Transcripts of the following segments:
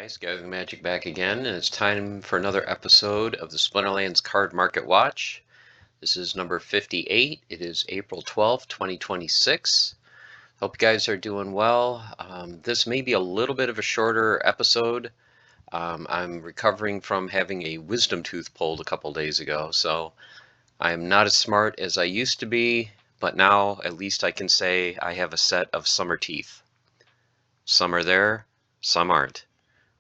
Guys, Gathering Magic back again, and it's time for another episode of the Splinterlands Card Market Watch. This is number 58. It is April 12th, 2026. Hope you guys are doing well. This may be a little bit of a shorter episode. I'm recovering from having a wisdom tooth pulled a couple days ago, so I'm not as smart as I used to be, but now at least I can say I have a set of summer teeth. Some are there, some aren't.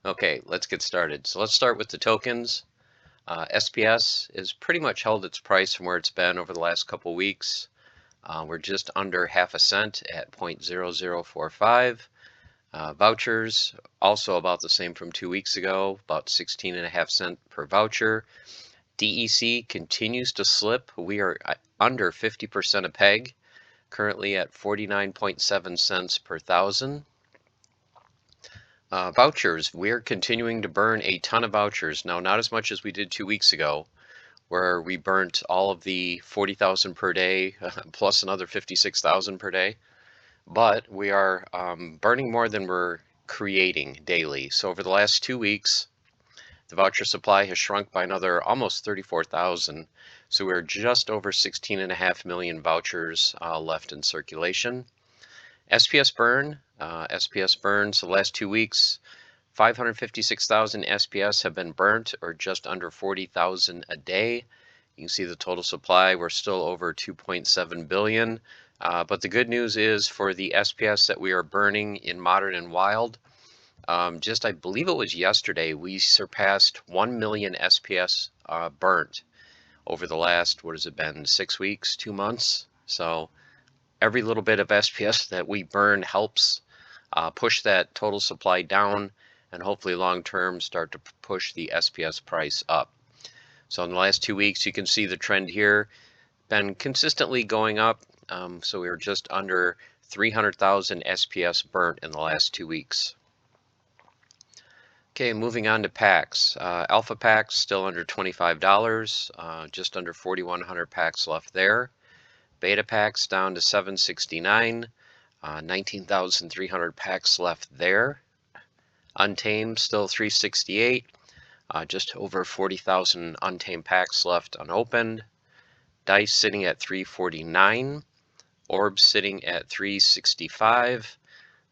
Okay, let's get started. So let's start with the tokens. SPS has pretty much held its price from where it's been over the last couple weeks. We're just under half a cent at 0.0045. Vouchers, also about the same from 2 weeks ago, about 16.5 cents per voucher. DEC continues to slip. We are under 50% a peg, currently at 49.7 cents per thousand. Vouchers, we're continuing to burn a ton of vouchers. Now, not as much as we did 2 weeks ago, where we burnt all of the 40,000 per day, plus another 56,000 per day. But we are burning more than we're creating daily. So over the last 2 weeks, the voucher supply has shrunk by another almost 34,000. So we're just over 16.5 million vouchers left in circulation. SPS burn. SPS burns the last 2 weeks. 556,000 SPS have been burnt, or just under 40,000 a day. You can see the total supply. We're still over 2.7 billion. But the good news is for the SPS that we are burning in Modern and Wild, I believe it was yesterday, we surpassed 1 million SPS burnt over the last, what has it been, 6 weeks, 2 months? So every little bit of SPS that we burn helps push that total supply down and hopefully long term start to push the SPS price up. So in the last 2 weeks, you can see the trend here, been consistently going up. So we were just under 300,000 SPS burnt in the last 2 weeks. Okay, moving on to packs. Alpha packs still under $25, just under 4,100 packs left there. Beta packs down to $769, 19,300 packs left there. Untamed still $368, just over 40,000 untamed packs left unopened. Dice sitting at $349, Orbs sitting at $365.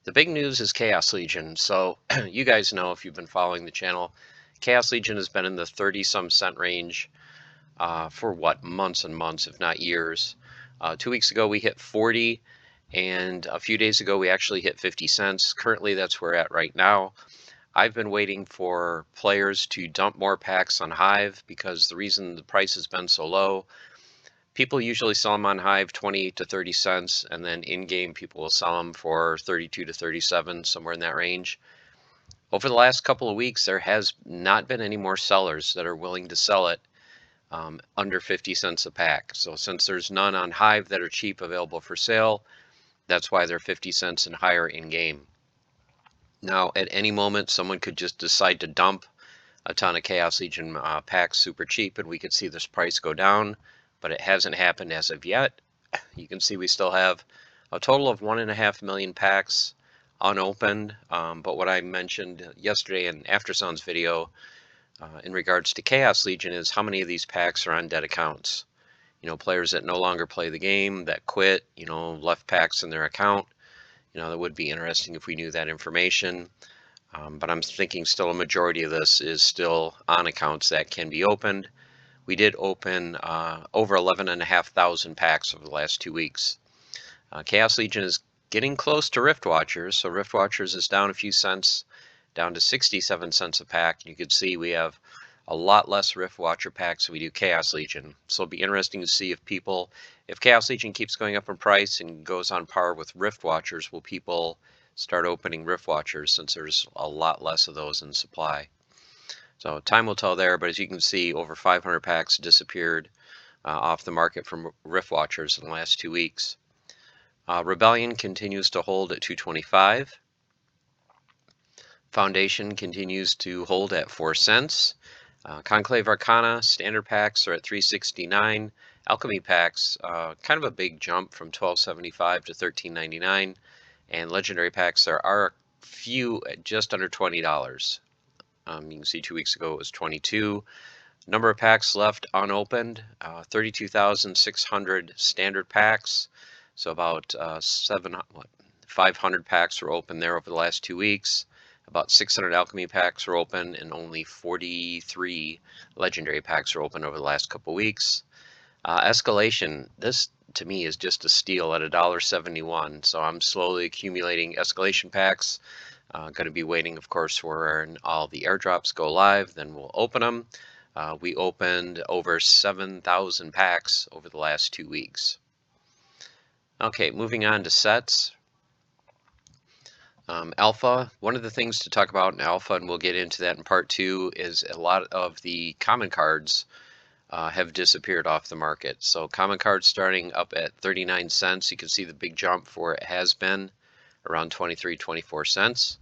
The big news is Chaos Legion. So you guys know, if you've been following the channel, Chaos Legion has been in the 30-some cent range for what, months and months, if not years. 2 weeks ago we hit 40, and a few days ago we actually hit 50 cents. Currently that's where we're at right now. I've been waiting for players to dump more packs on Hive, because the reason the price has been so low, people usually sell them on Hive 20 to 30 cents, and then in-game people will sell them for 32 to 37, somewhere in that range. Over the last couple of weeks, there has not been any more sellers that are willing to sell it under 50 cents a pack. So since there's none on Hive that are cheap available for sale, that's why they're 50 cents and higher in-game. Now, at any moment, someone could just decide to dump a ton of Chaos Legion packs super cheap, and we could see this price go down, but it hasn't happened as of yet. You can see we still have a total of 1.5 million packs unopened, but what I mentioned yesterday in Aftersound's video in regards to Chaos Legion is how many of these packs are on dead accounts. You know, players that no longer play the game, that quit, you know, left packs in their account. You know, that would be interesting if we knew that information. But I'm thinking still a majority of this is still on accounts that can be opened. We did open over 11,500 packs over the last 2 weeks. Chaos Legion is getting close to Rift Watchers. So Rift Watchers is down a few cents, down to 67 cents a pack. You can see we have a lot less Rift Watcher packs than we do Chaos Legion. So it'll be interesting to see if Chaos Legion keeps going up in price and goes on par with Rift Watchers, will people start opening Rift Watchers, since there's a lot less of those in supply. So time will tell there, but as you can see, over 500 packs disappeared off the market from Rift Watchers in the last 2 weeks. Rebellion continues to hold at 225. Foundation continues to hold at 4 cents. Conclave Arcana standard packs are at 369. Alchemy packs, kind of a big jump from 12.75 to 13.99. And legendary packs, there are a few at just under $20. You can see 2 weeks ago it was 22. Number of packs left unopened, 32,600 standard packs. So about 500 packs were open there over the last 2 weeks. About 600 alchemy packs were open, and only 43 legendary packs were open over the last couple weeks. Escalation, this to me is just a steal at $1.71. So I'm slowly accumulating escalation packs. Going to be waiting, of course, for all the airdrops go live. Then we'll open them. We opened over 7,000 packs over the last 2 weeks. Okay, moving on to sets. Alpha, one of the things to talk about in Alpha, and we'll get into that in part 2, is a lot of the common cards have disappeared off the market. So common cards starting up at 39 cents. You can see the big jump for it has been around 23, 24 cents.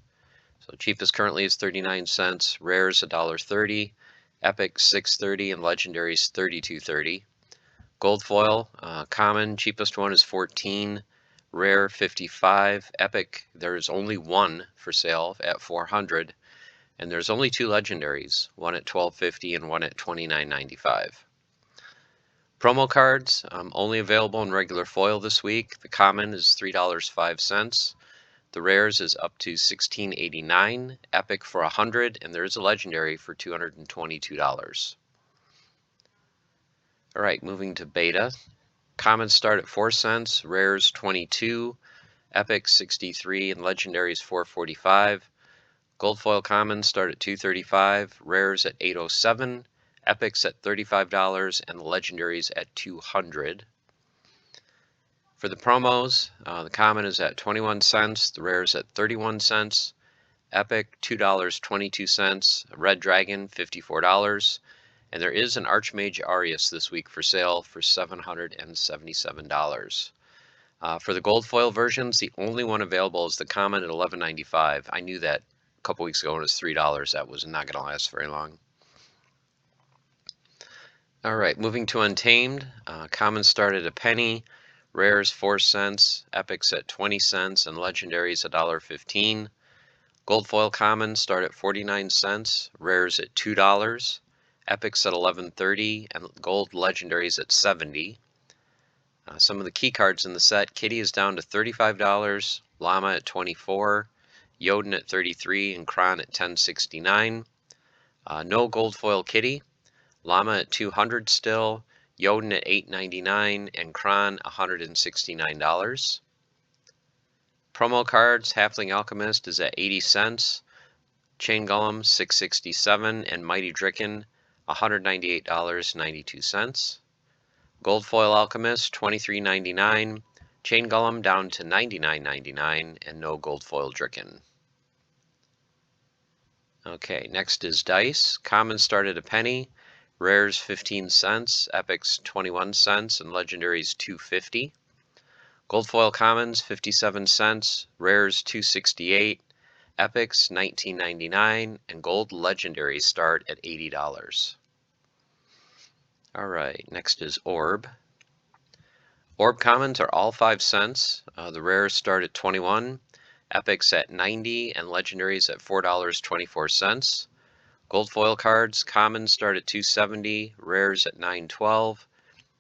So cheapest currently is 39 cents, rares $1.30, epic $6.30, and legendaries $32.30. Gold foil, common, cheapest one is 14, rare 55, epic, there's only one for sale at 400, and there's only 2 legendaries, one at $12.50 and one at $29.95. Promo cards, only available in regular foil this week. The common is $3.05. The rares is up to $16.89, epic for $100, and there is a legendary for $222. All right, moving to beta. Commons start at 4 cents, rares 22, epic 63, and legendaries 445. Gold foil commons start at 235, rares at 807, epics at $35, and the legendaries at 200. For the promos, the common is at 21 cents, the rare is at 31 cents, epic $2.22, red dragon $54, and there is an Archmage Arius this week for sale for $777. For the gold foil versions, the only one available is the common at $11.95. I knew that a couple weeks ago when it was $3. That was not going to last very long. All right, moving to Untamed. Commons start at a penny. Rares 4 cents, epics at 20 cents, and legendaries $1.15. Gold foil commons start at 49 cents, rares at $2, epics at $11.30, and gold legendaries at $70. Some of the key cards in the set: Kitty is down to $35, Llama at $24, Jotun at $33, and Kron at $10.69. No gold foil Kitty, Llama at $200 still, Jotun at $8.99, and Kron $169. Promo cards, Halfling Alchemist is at 80 cents, Chain Golem $6.67, and Mighty Dricken $198.92. Gold Foil Alchemist $23.99, Chain Golem down to $99.99, and no Gold Foil Dricken. Okay, next is Dice. Commons start at a penny, rares 15 cents, epics 21 cents, and legendaries $2.50. Gold foil commons 57 cents, rares $2.68, epics $19.99, and gold legendaries start at $80. All right, next is Orb. Orb commons are all 5 cents. The rares start at 21, epics at 90, and legendaries at $4.24. Gold foil cards, commons start at $2.70, rares at $9.12,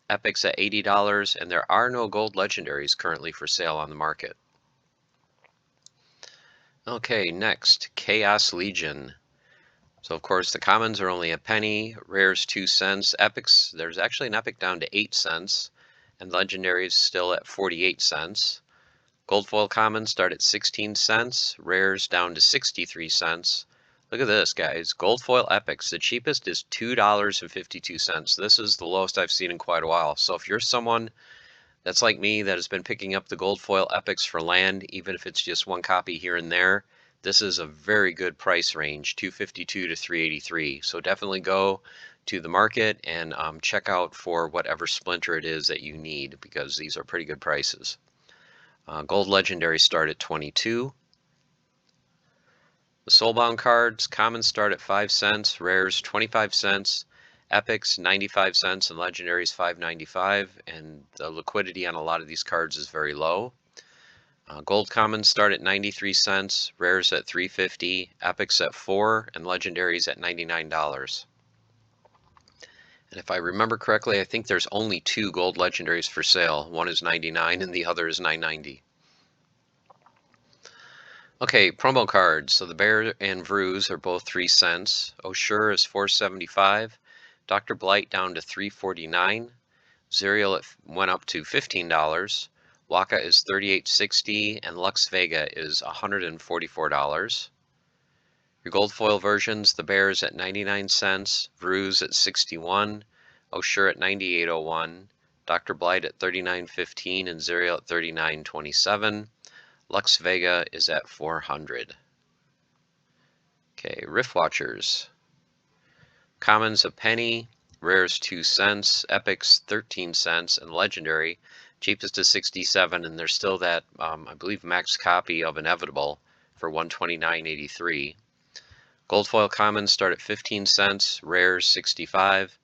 epics at $80, and there are no gold legendaries currently for sale on the market. Okay, next, Chaos Legion. So of course the commons are only a penny, rares 2 cents, epics, there's actually an epic down to 8 cents, and legendaries still at 48 cents. Gold foil commons start at 16 cents, rares down to 63 cents. Look at this, guys. Gold foil epics, the cheapest is $2.52. This is the lowest I've seen in quite a while. So if you're someone that's like me that has been picking up the gold foil epics for land, even if it's just one copy here and there, this is a very good price range, $2.52 to $3.83. So definitely go to the market and check out for whatever splinter it is that you need, because these are pretty good prices. Gold legendaries start at 22. The Soulbound cards, commons start at 5 cents, rares 25 cents, epics 95 cents, and legendaries $5.95, and the liquidity on a lot of these cards is very low. Gold commons start at 93 cents, rares at $3.50, epics at $4, and legendaries at $99. And if I remember correctly, I think there's only 2 gold legendaries for sale. One is 99 and the other is 990. Okay, promo cards. So the Bear and Vruz are both 3 cents. Oshure is $4.75. Dr. Blight down to $3.49. Zerial went up to $15. Waka is $38.60 and Lux Vega is $144. Your gold foil versions, the Bear is at 99 cents, Vruz at 61, Oshure at 98.01, Dr. Blight at 39.15 and Zerial at 39.27. Lux Vega is at 400. Okay, Rift Watchers. Commons a penny, rares 2 cents, epics 13 cents, and legendary cheapest is 67, and there's still that I believe max copy of Inevitable for 129.83. Gold foil commons start at 15 cents, rares 65,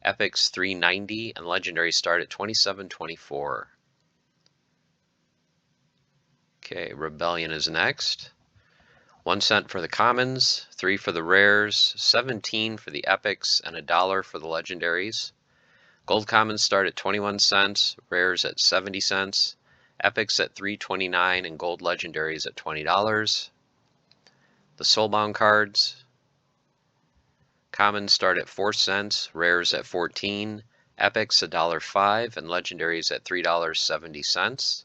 epics 3.90, and legendary start at 27.24. Okay, Rebellion is next. 1 cent for the commons, 3 for the rares, 17 for the epics, and $1 for the legendaries. Gold commons start at 21 cents, rares at 70 cents, epics at 3.29, and gold legendaries at $20. The soulbound cards. Commons start at 4 cents, rares at 14, epics $1.05, and legendaries at $3.70.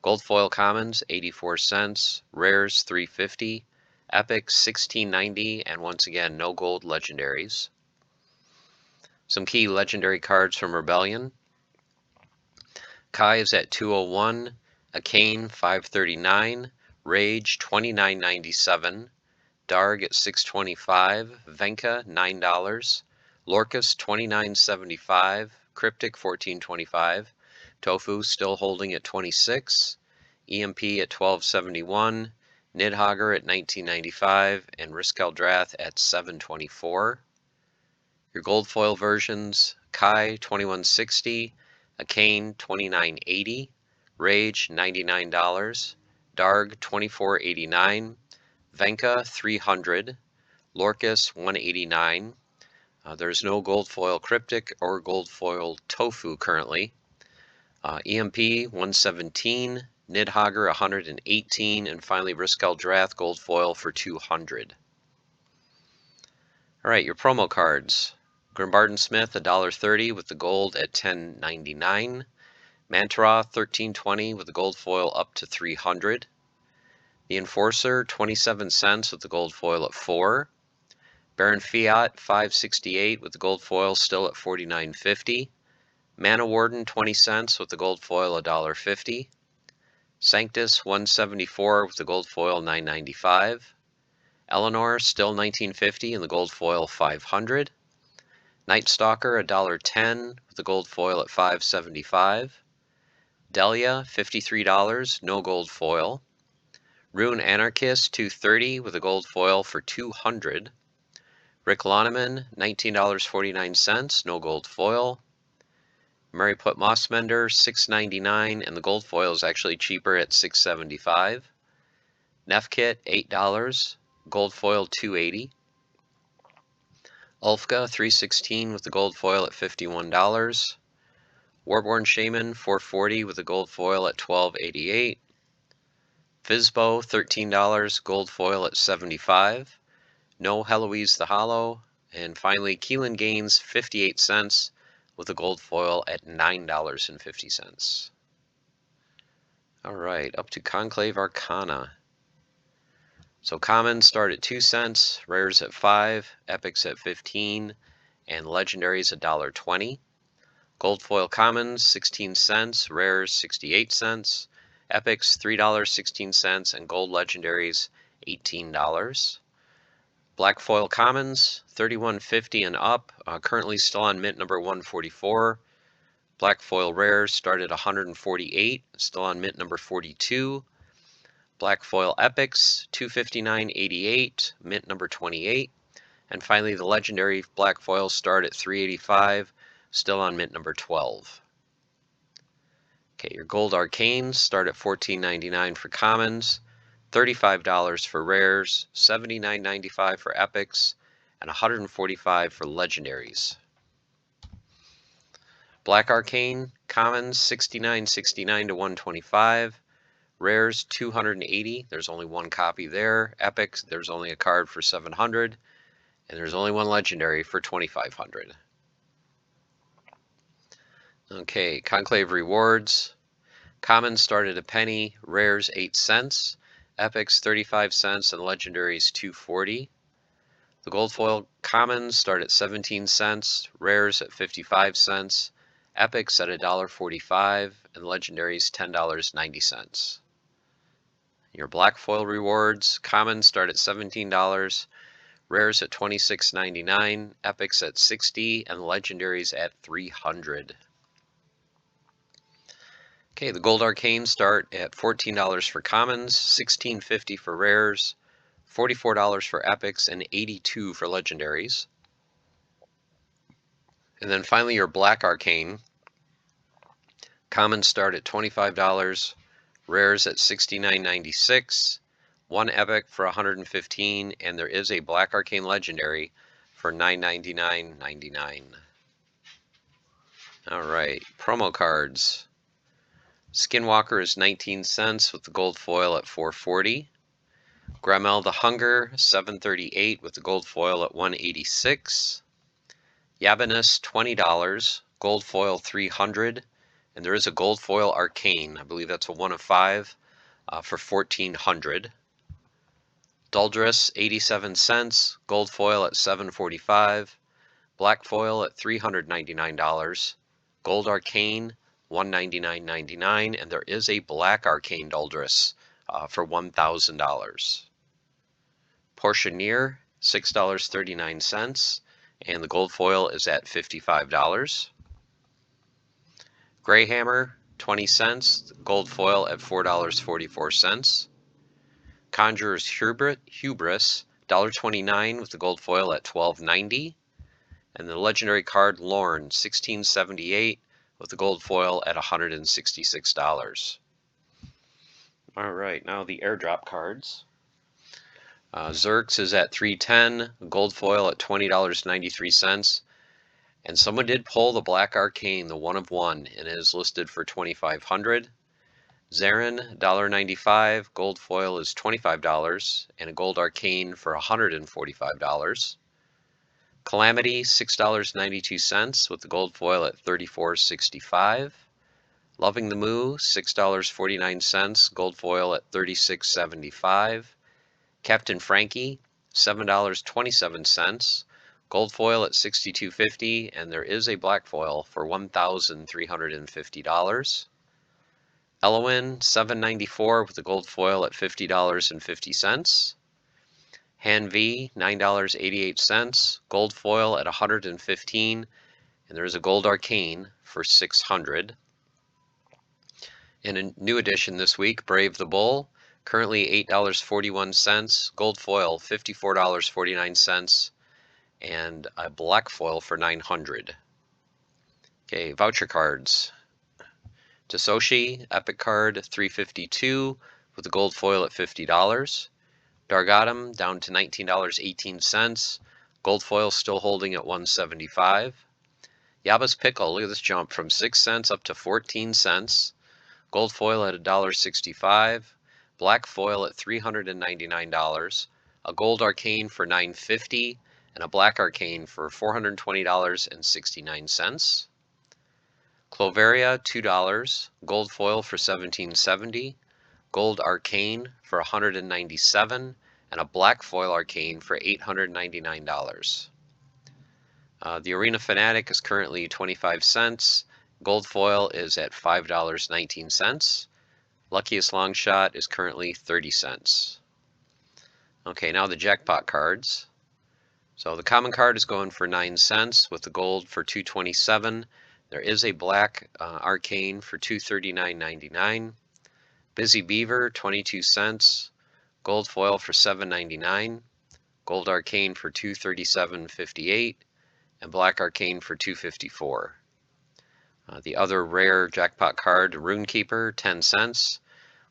Gold foil commons 84 cents, rares $3.50, epics $16.90, and once again no gold legendaries. Some key legendary cards from Rebellion. Kai is at 201, Akane 539, Rage 29.97, Darg at $6.25, Venka $9, Lorcus $29.75, Cryptic $14.25, Tofu still holding at 26, EMP at 12.71, Nidhogger at 19.95, and Riskeldrath at 7.24. Your gold foil versions: Kai 21.60, Akane 29.80, Rage $99, Darg 24.89, Venka 300, Lorcus 189. There's no gold foil Cryptic or gold foil Tofu currently. EMP 117, Nidhogger 118, and finally Riskeldrath gold foil for 200. All right, your promo cards. Grimbarden Smith $1.30 with the gold at 10.99. Mantaroth 13.20 with the gold foil up to 300. The Enforcer 27 cents with the gold foil at 4. Baron Fiat 5.68 with the gold foil still at 49.50. Mana Warden 20 cents with the gold foil $1.50. Sanctus 174 with the gold foil 9.95. Eleanor still 19.50 and the gold foil 500. Night Stalker $1.10 with the gold foil at 5.75. Delia $53, no gold foil. Rune Anarchist $2.30 with a gold foil for 200. Rick Loneman $19.49, no gold foil. Mary Put Mossmender $6.99 and the gold foil is actually cheaper at $6.75. Nefkit $8, gold foil $2.80. Ulfka $3.16 with the gold foil at $51. Warborn Shaman $4.40 with the gold foil at $12.88. Fizbo $13, gold foil at 75. No Heloise the Hollow. And finally, Keelan Gaines 58 cents with a gold foil at $9.50. All right, up to Conclave Arcana. So commons start at 2 cents, rares at 5, epics at 15, and legendaries $1.20. Gold foil commons 16 cents, rares 68 cents, epics $3.16, and gold legendaries $18. Black foil commons $31.50 and up, currently still on mint number 144. Black foil rares start at $148, still on mint number 42. Black foil epics $259.88, mint number 28. And finally the legendary black foils start at $385, still on mint number 12. Okay, your gold arcanes start at $14.99 for commons, $35 for rares, $79.95 for epics, and $145 for legendaries. Black arcane commons $69.69 to $125. Rares 280. There's only one copy there. Epics, there's only a card for 700, and there's only one legendary for 2,500. Okay, Conclave rewards. Commons start at a penny, rares 8 cents, epics 35 cents, and legendaries 240. The gold foil commons start at 17 cents, rares at 55 cents, epics at $1.45, and legendaries $10.90. Your black foil rewards, commons start at $17, rares at $26.99, epics at $60, and legendaries at $300. Okay, the gold arcanes start at $14 for commons, $16.50 for rares, $44 for epics, and $82 for legendaries. And then finally your black arcane. Commons start at $25, rares at $69.96, one epic for $115, and there is a black arcane legendary for $999.99. All right, promo cards. Skinwalker is 19 cents with the gold foil at $4.40. Gramel the Hunger, $7.38 with the gold foil at $1.86. Yabanus, $20, gold foil $300, and there is a gold foil arcane. I believe that's a 1 of 5 for $1,400. Duldris, 87 cents, gold foil at $7.45, black foil at $399, gold arcane $199.99, and there is a black arcane Duldris for $1,000. Portioneer, $6.39, and the gold foil is at $55. Greyhammer, 20 cents, gold foil at $4.44. Conjurer's Hubris, $1.29 with the gold foil at $12.90. And the legendary card Lorne, $16.78 with the gold foil at $166. All right, now the airdrop cards. Zerx is at $3.10, gold foil at $20.93. And someone did pull the black arcane, the 1 of 1, and it is listed for $2,500. Zarin, $1.95, gold foil is $25, and a gold arcane for $145. Calamity, $6.92 with the gold foil at $34.65. Loving the Moo, $6.49, gold foil at $36.75. Captain Frankie, $7.27, gold foil at $62.50, and there is a black foil for $1,350. Elowin, $7.94 with the gold foil at $50.50. Han V, $9.88, gold foil at $115, and there is a gold arcane for $600. In a new edition this week, Brave the Bull, currently $8.41, gold foil $54.49, and a black foil for $900. Okay, voucher cards. Tososhi, epic card $352 with the gold foil at $50. Dargatum down to $19.18, gold foil still holding at $175. Yaba's Pickle, look at this jump from 6 cents up to 14 cents. Gold foil at $1.65, black foil at $399, a gold arcane for $950, and a black arcane for $420.69. Cloveria, $2, gold foil for $17.70, gold arcane for $197, and a black foil arcane for $899. The Arena Fanatic is currently 25 cents. Gold foil is at $5.19. Luckiest Long Shot is currently 30 cents. Okay, now the jackpot cards. So the common card is going for 9 cents with the gold for $2.27. There is a black arcane for $239.99. Busy Beaver, 22 cents. Gold foil for $7.99. Gold arcane for $237.58. And black arcane for $254. The other rare jackpot card, Runekeeper, 10 cents.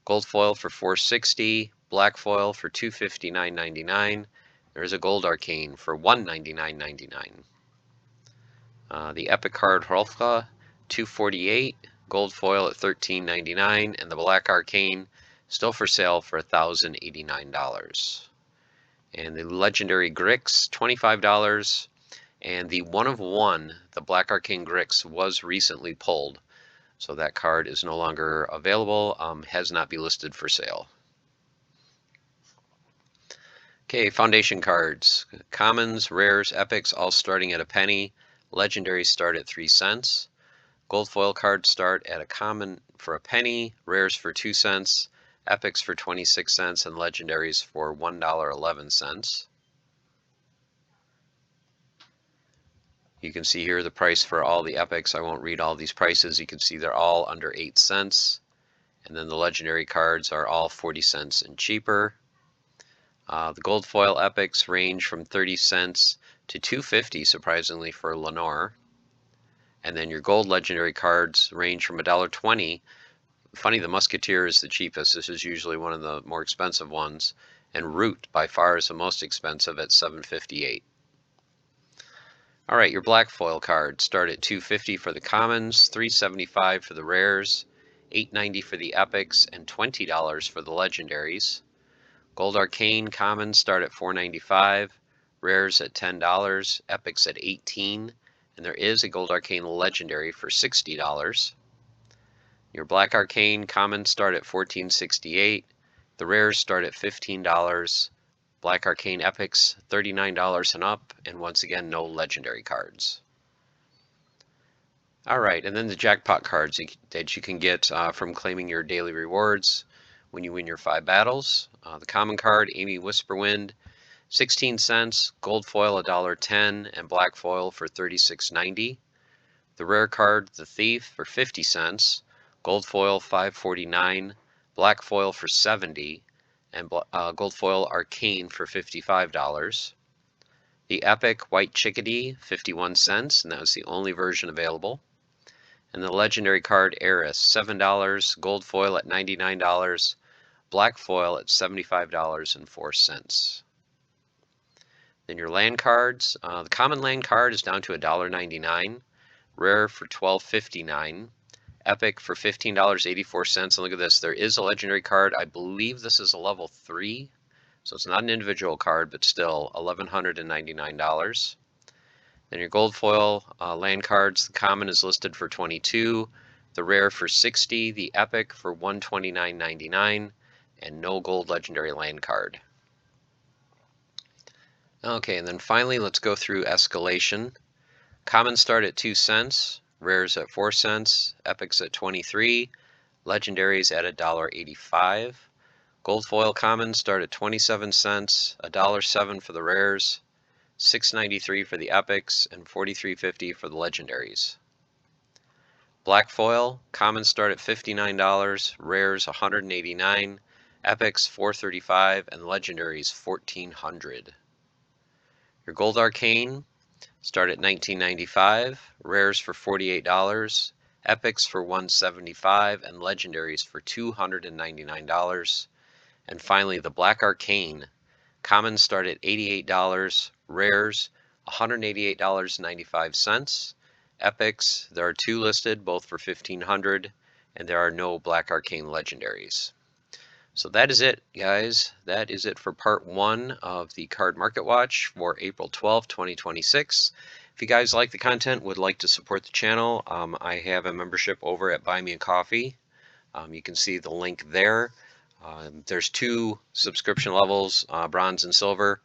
Gold foil for $4.60. Black foil for $259.99. There is a gold arcane for $199.99. The epic card Hrolfka, $248. Gold foil at $13.99. And the black arcane still for sale for $1,089. And the legendary Grix, $25. And the one of one, the Black Arcane Grix, was recently pulled. So that card is no longer available, has not been listed for sale. Okay, foundation cards. Commons, rares, epics, all starting at a penny. Legendaries start at 3 cents. Gold foil cards start at a common for a penny, rares for 2 cents, epics for 26 cents, and legendaries for $1.11. You can see here the price for all the epics. I won't read all these prices. You can see they're all under 8 cents. And then the legendary cards are all 40 cents and cheaper. The gold foil epics range from 30 cents to $2.50, surprisingly, for Lenore. And then your gold legendary cards range from $1.20. Funny, the Musketeer is the cheapest. This is usually one of the more expensive ones. And Root, by far, is the most expensive at $7.58. All right, your black foil cards start at $2.50 for the commons, $3.75 for the rares, $8.90 for the epics, and $20 for the legendaries. Gold arcane commons start at $4.95, rares at $10, epics at $18, and there is a gold arcane legendary for $60. Your black arcane commons start at $14.68, the rares start at $15. Black Arcane Epics, $39 and up, and once again, no legendary cards. All right, and then the jackpot cards that you can get from claiming your daily rewards when you win your 5 battles. The common card, Amy Whisperwind, 16 cents, gold foil $1.10, and black foil for $36.90. The rare card, the Thief, for 50 cents, gold foil $5.49, black foil for $70. And gold foil arcane for $55. The epic white chickadee, 51 cents, and that was the only version available. And the legendary card Eris, $7, gold foil at $99, black foil at $75.04. Then your land cards, the common land card is down to $1.99, rare for $12.59. Epic for $15.84. And look at this, there is a legendary card. I believe this is a level 3, so it's not an individual card, but still $1,199. Then your gold foil land cards, the common is listed for $22, the rare for $60, the epic for $129.99, and no gold legendary land card. Okay, and then finally let's go through escalation. Commons start at 2 cents. Rares at 4 cents, epics at 23, legendaries at $1.85. Gold foil commons start at 27 cents, $1.07 for the rares, $6.93 for the epics, and $43.50 for the legendaries. Black foil commons start at $59, rares $189, epics $435, and legendaries $1,400. Your gold arcane start at $19.95, rares for $48, epics for $175, and legendaries for $299. And finally, the Black Arcane. Commons start at $88, rares $188.95. Epics, there are 2 listed, both for $1,500, and there are no Black Arcane legendaries. So that is it, guys. That is it for part 1 of the Card Market Watch for April 12, 2026. If you guys like the content, would like to support the channel, I have a membership over at Buy Me a Coffee. You can see the link there. There's 2 subscription levels, bronze and silver.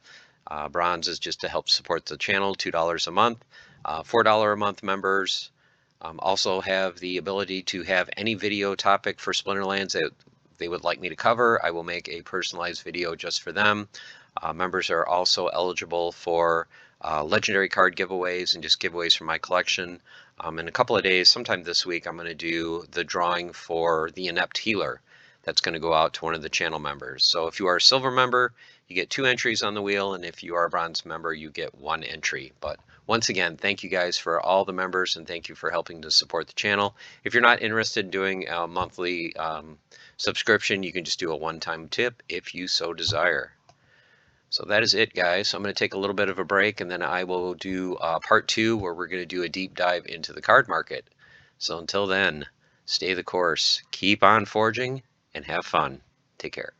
Bronze is just to help support the channel, $2 a month. $4 a month members also have the ability to have any video topic for Splinterlands that they would like me to cover. I will make a personalized video just for them. Members are also eligible for legendary card giveaways and just giveaways from my collection. In a couple of days, sometime this week, I'm going to do the drawing for the Inept Healer. That's going to go out to one of the channel members. So if you are a silver member, you get 2 entries on the wheel, and if you are a bronze member, you get 1 entry. But once again, thank you guys for all the members, and thank you for helping to support the channel. If you're not interested in doing a monthly subscription, you can just do a one-time tip if you so desire. So that is it, guys. I'm going to take a little bit of a break, and then I will do part 2 where we're going to do a deep dive into the card market. So until then, stay the course, keep on forging, and have fun. Take care.